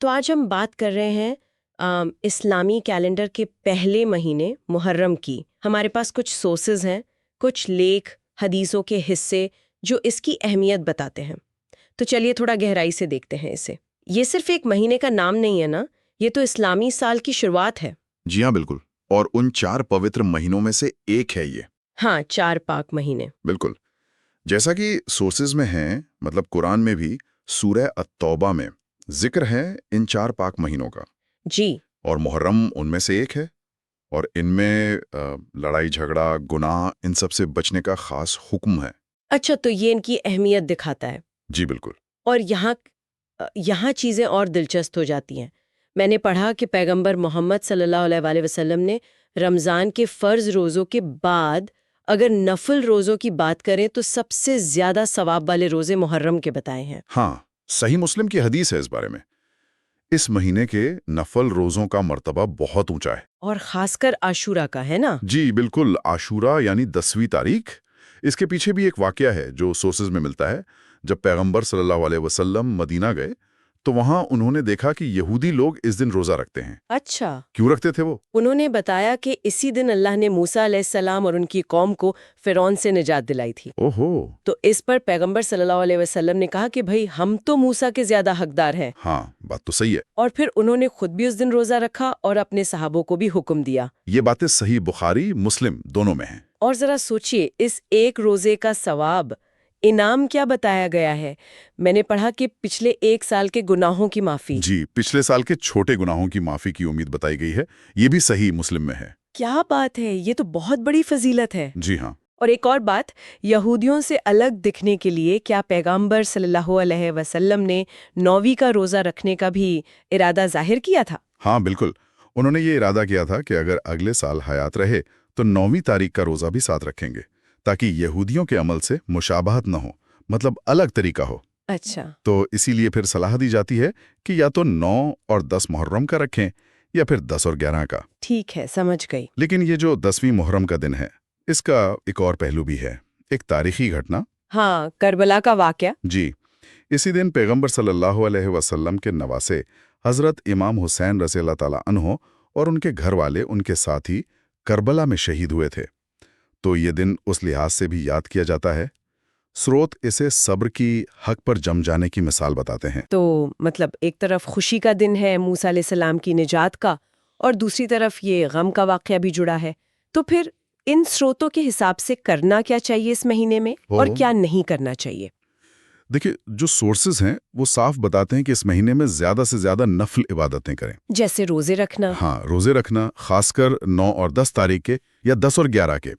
تو آج ہم بات کر رہے ہیں اسلامی کیلنڈر کے پہلے مہینے محرم کی۔ ہمارے پاس کچھ سورسز ہیں، کچھ لیکھ، حدیثوں کے حصے جو اس کی اہمیت بتاتے ہیں۔ تو چلیے تھوڑا گہرائی سے دیکھتے ہیں اسے۔ یہ صرف ایک مہینے کا نام نہیں ہے نا، یہ تو اسلامی سال کی شروعات ہے۔ جی ہاں، بالکل، اور ان 4 پوتر مہینوں میں سے ایک ہے یہ۔ ہاں، 4 پاک مہینے۔ بالکل، جیسا کہ سورسز میں ہیں، مطلب قرآن میں بھی سورہ التوبہ میں ذکر ہے ان 4 پاک مہینوں کا۔ جی۔ اور محرم ان میں سے ایک ہے، اور ان میں لڑائی جھگڑا، گناہ، ان سب سے بچنے کا خاص حکم ہے۔ اچھا، تو یہ ان کی اہمیت دکھاتا ہے۔ جی بالکل۔ اور یہاں چیزیں اور دلچسپ ہو جاتی ہیں۔ میں نے پڑھا کہ پیغمبر محمد صلی اللہ علیہ وآلہ وسلم نے رمضان کے فرض روزوں کے بعد اگر نفل روزوں کی بات کریں تو سب سے زیادہ ثواب والے روزے محرم کے بتائے ہیں۔ ہاں، صحیح مسلم کی حدیث ہے اس بارے میں۔ اس مہینے کے نفل روزوں کا مرتبہ بہت اونچا ہے، اور خاص کر عاشورہ کا، ہے نا؟ جی بالکل۔ عاشورہ یعنی 10ویں تاریخ۔ اس کے پیچھے بھی ایک واقعہ ہے جو سورسز میں ملتا ہے۔ جب پیغمبر صلی اللہ علیہ وسلم مدینہ گئے تو وہاں انہوں نے دیکھا کہ یہودی لوگ اس دن روزہ رکھتے ہیں۔ اچھا، کیوں رکھتے تھے وہ؟ انہوں نے بتایا کہ اسی دن اللہ نے موسیٰ علیہ السلام اور ان کی قوم کو فرعون سے نجات دلائی تھی۔ اوہو۔ تو اس پر پیغمبر صلی اللہ علیہ وسلم نے کہا کہ بھئی ہم تو موسیٰ کے زیادہ حقدار ہیں۔ ہاں، بات تو صحیح ہے۔ اور پھر انہوں نے خود بھی اس دن روزہ رکھا اور اپنے صحابوں کو بھی حکم دیا۔ یہ باتیں صحیح بخاری مسلم دونوں میں ہیں۔ اور ذرا سوچئے، اس ایک روزے کا ثواب، انعام کیا بتایا گیا ہے؟ میں نے پڑھا کہ پچھلے 1 سال کے گناہوں کی معافی۔ جی، پچھلے سال کے چھوٹے گناہوں کی معافی کی امید بتائی گئی ہے۔ یہ بھی صحیح مسلم میں ہے۔ کیا بات ہے، یہ تو بہت بڑی فضیلت ہے۔ جی ہاں۔ اور ایک اور بات، یہودیوں سے الگ دکھنے کے لیے کیا پیغمبر صلی اللہ علیہ وسلم نے 9ویں کا روزہ رکھنے کا بھی ارادہ ظاہر کیا تھا؟ ہاں بالکل، انہوں نے یہ ارادہ کیا تھا کہ اگر اگلے سال حیات رہے تو 9ویں تاریخ کا روزہ بھی ساتھ رکھیں گے، تاکہ یہودیوں کے عمل سے مشابہت نہ ہو، مطلب الگ طریقہ ہو۔ اچھا۔ تو اسی لیے پھر صلاح دی جاتی ہے کہ یا تو 9 اور 10 محرم کا رکھیں یا پھر 10 اور 11 کا۔ ٹھیک ہے، سمجھ گئی۔ لیکن یہ جو 10ویں محرم کا دن ہے، اس کا ایک اور پہلو بھی ہے، ایک تاریخی گھٹنا۔ ہاں، کربلا کا واقعہ۔ جی، اسی دن پیغمبر صلی اللہ علیہ وسلم کے نواسے حضرت امام حسین رضی اللہ تعالیٰ عنہ اور ان کے گھر والے ان کے ساتھی کربلا میں شہید ہوئے تھے۔ تو یہ دن اس لحاظ سے بھی یاد کیا جاتا ہے۔ سروت اسے صبر کی، حق پر جم جانے کی مثال بتاتے ہیں۔ تو مطلب ایک طرف خوشی کا دن ہے موسیٰ علیہ السلام کی نجات کا، اور دوسری طرف یہ غم کا واقعہ بھی جڑا ہے۔ تو پھر ان سروتوں کے حساب سے کرنا کیا چاہیے اس مہینے میں اور کیا نہیں کرنا چاہیے؟ دیکھیں، جو سورسز ہیں وہ صاف بتاتے ہیں کہ اس مہینے میں زیادہ سے زیادہ نفل عبادتیں کریں، جیسے روزے رکھنا۔ ہاں، روزے رکھنا، خاص کر 9 اور 10 تاریخ کے یا 10 اور 11 کے۔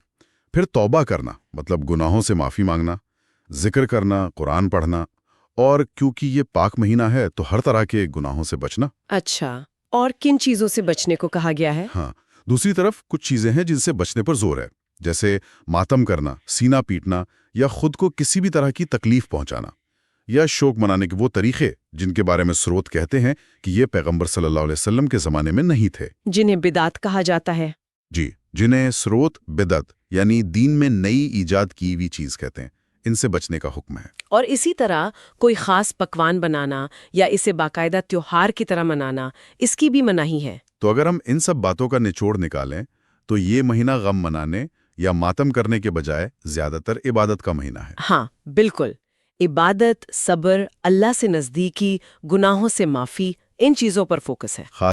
پھر توبہ کرنا، مطلب گناہوں سے معافی مانگنا، ذکر کرنا، قرآن پڑھنا، اور کیونکہ یہ پاک مہینہ ہے تو ہر طرح کے گناہوں سے بچنا۔ اچھا، اور کن چیزوں سے بچنے کو کہا گیا ہے؟ ہاں، دوسری طرف کچھ چیزیں ہیں جن سے بچنے پر زور ہے، جیسے ماتم کرنا، سینہ پیٹنا، یا خود کو کسی بھی طرح کی تکلیف پہنچانا، یا شوق منانے کے وہ طریقے جن کے بارے میں سروت کہتے ہیں کہ یہ پیغمبر صلی اللہ علیہ وسلم کے زمانے میں نہیں تھے، جنہیں بدعت کہا جاتا ہے۔ جی، جنہیں سروت بدعت یعنی دین میں نئی ایجاد کی ہوئی چیز کہتے ہیں، ان سے بچنے کا حکم ہے۔ اور اسی طرح کوئی خاص پکوان بنانا یا اسے باقاعدہ تیوہار کی طرح منانا، اس کی بھی مناہی ہے۔ تو اگر ہم ان سب باتوں کا نچوڑ نکالیں تو یہ مہینہ غم منانے یا ماتم کرنے کے بجائے زیادہ تر عبادت کا مہینہ ہے۔ ہاں بالکل، عبادت، صبر، اللہ سے نزدیکی، گناہوں سے معافی، ان چیزوں پر فوکس ہے۔